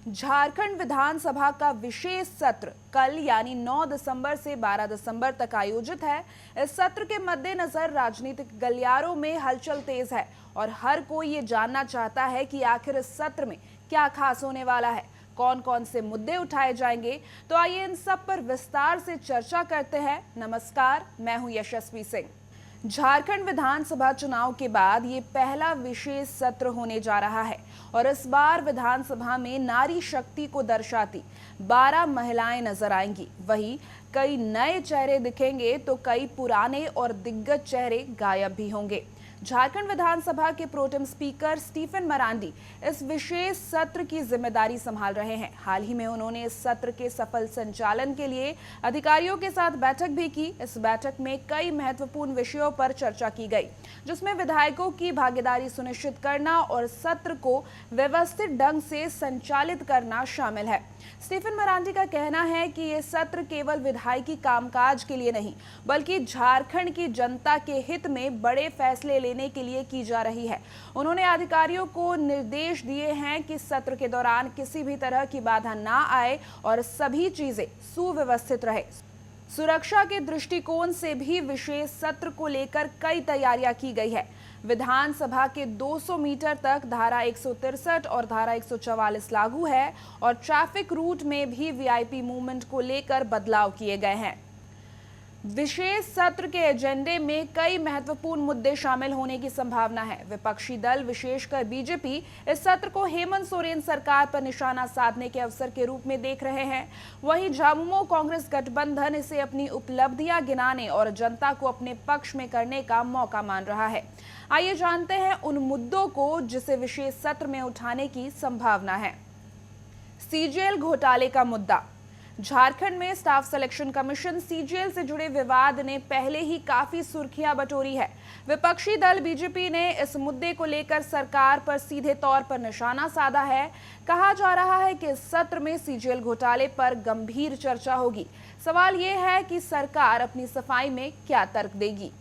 झारखंड विधानसभा का विशेष सत्र कल यानी 9 दिसंबर से 12 दिसंबर तक आयोजित है। इस सत्र के मद्देनजर राजनीतिक गलियारों में हलचल तेज है और हर कोई ये जानना चाहता है कि आखिर इस सत्र में क्या खास होने वाला है, कौन कौन से मुद्दे उठाए जाएंगे। तो आइए इन सब पर विस्तार से चर्चा करते हैं। नमस्कार, मैं हूं यशस्वी सिंह। झारखंड विधानसभा चुनाव के बाद ये पहला विशेष सत्र होने जा रहा है और इस बार विधानसभा में नारी शक्ति को दर्शाती 12 महिलाएं नजर आएंगी। वहीं कई नए चेहरे दिखेंगे तो कई पुराने और दिग्गज चेहरे गायब भी होंगे। झारखंड विधानसभा के प्रोटेम स्पीकर स्टीफन मरांडी इस विशेष सत्र की जिम्मेदारी संभाल रहे हैं। हाल ही में उन्होंने इस सत्र के सफल संचालन के लिए अधिकारियों के साथ बैठक भी की। इस बैठक में कई महत्वपूर्ण विषयों पर चर्चा की गई, जिसमें विधायकों की भागीदारी सुनिश्चित करना और सत्र को व्यवस्थित ढंग से संचालित करना शामिल है। स्टीफन मरांडी का कहना है कि ये सत्र केवल विधायकी कामकाज के लिए नहीं, बल्कि झारखंड की जनता के हित में बड़े फैसले लेने के लिए की जा रही है। उन्होंने अधिकारियों को निर्देश दिए हैं कि सत्र के दौरान किसी भी तरह की बाधा ना आए और सभी चीजें सुव्यवस्थित रहे। सुरक्षा के दृष्टिकोण से भी विशेष सत्र को लेकर कई तैयारियां की गई है। विधानसभा के 200 मीटर तक धारा 163 और धारा 144 लागू है और ट्रैफिक रूट में भी वीआईपी मूवमेंट को लेकर बदलाव किए गए हैं। विशेष सत्र के एजेंडे में कई महत्वपूर्ण मुद्दे शामिल होने की संभावना है। विपक्षी दल विशेषकर बीजेपी इस सत्र को हेमंत सोरेन सरकार पर निशाना साधने के अवसर के रूप में देख रहे हैं। वहीं झामुमो कांग्रेस गठबंधन इसे अपनी उपलब्धियां गिनाने और जनता को अपने पक्ष में करने का मौका मान रहा है। आइए जानते हैं उन मुद्दों को जिसे विशेष सत्र में उठाने की संभावना है। सीजीएल घोटाले का मुद्दा। झारखंड में स्टाफ सिलेक्शन कमीशन सीजीएल से जुड़े विवाद ने पहले ही काफी सुर्खियां बटोरी है। विपक्षी दल बीजेपी ने इस मुद्दे को लेकर सरकार पर सीधे तौर पर निशाना साधा है। कहा जा रहा है कि इस सत्र में सीजीएल घोटाले पर गंभीर चर्चा होगी। सवाल यह है कि सरकार अपनी सफाई में क्या तर्क देगी।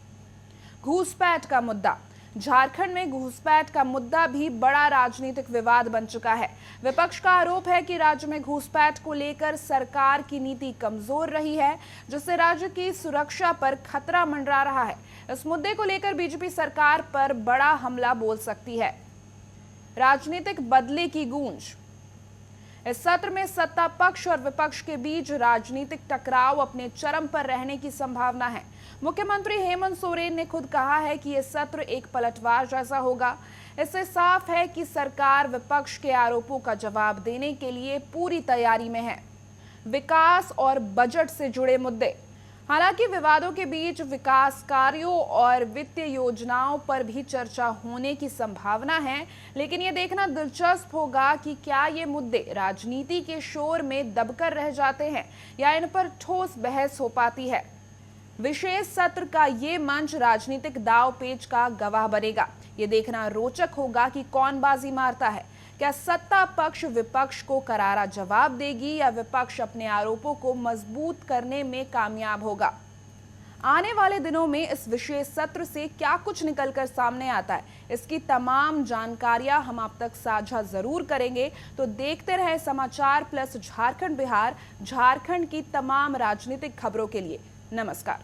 घूसपैठ का मुद्दा। झारखंड में घूसपैठ का मुद्दा भी बड़ा राजनीतिक विवाद बन चुका है। विपक्ष का आरोप है कि राज्य में घूसपैठ को लेकर सरकार की नीति कमजोर रही है, जिससे राज्य की सुरक्षा पर खतरा मंडरा रहा है। इस मुद्दे को लेकर बीजेपी सरकार पर बड़ा हमला बोल सकती है। राजनीतिक बदले की गूंज। इस सत्र में सत्ता पक्ष और विपक्ष के बीच राजनीतिक टकराव अपने चरम पर रहने की संभावना है। मुख्यमंत्री हेमंत सोरेन ने खुद कहा है कि यह सत्र एक पलटवार जैसा होगा। इससे साफ है कि सरकार विपक्ष के आरोपों का जवाब देने के लिए पूरी तैयारी में है। विकास और बजट से जुड़े मुद्दे। हालांकि विवादों के बीच विकास कार्यों और वित्तीय योजनाओं पर भी चर्चा होने की संभावना है, लेकिन यह देखना दिलचस्प होगा कि क्या ये मुद्दे राजनीति के शोर में दबकर रह जाते हैं या इन पर ठोस बहस हो पाती है। विशेष सत्र का ये मंच राजनीतिक दाव पेच का गवाह बनेगा। ये देखना रोचक होगा कि कौन बाजी मारता है। क्या सत्ता पक्ष विपक्ष को करारा जवाब देगी या विपक्ष अपने आरोपों को मजबूत करने में कामयाब होगा। आने वाले दिनों में इस विशेष सत्र से क्या कुछ निकलकर सामने आता है, इसकी तमाम जानकारियां हम आप तक साझा जरूर करेंगे। तो देखते रहे समाचार प्लस झारखंड बिहार, झारखंड की तमाम राजनीतिक खबरों के लिए। नमस्कार।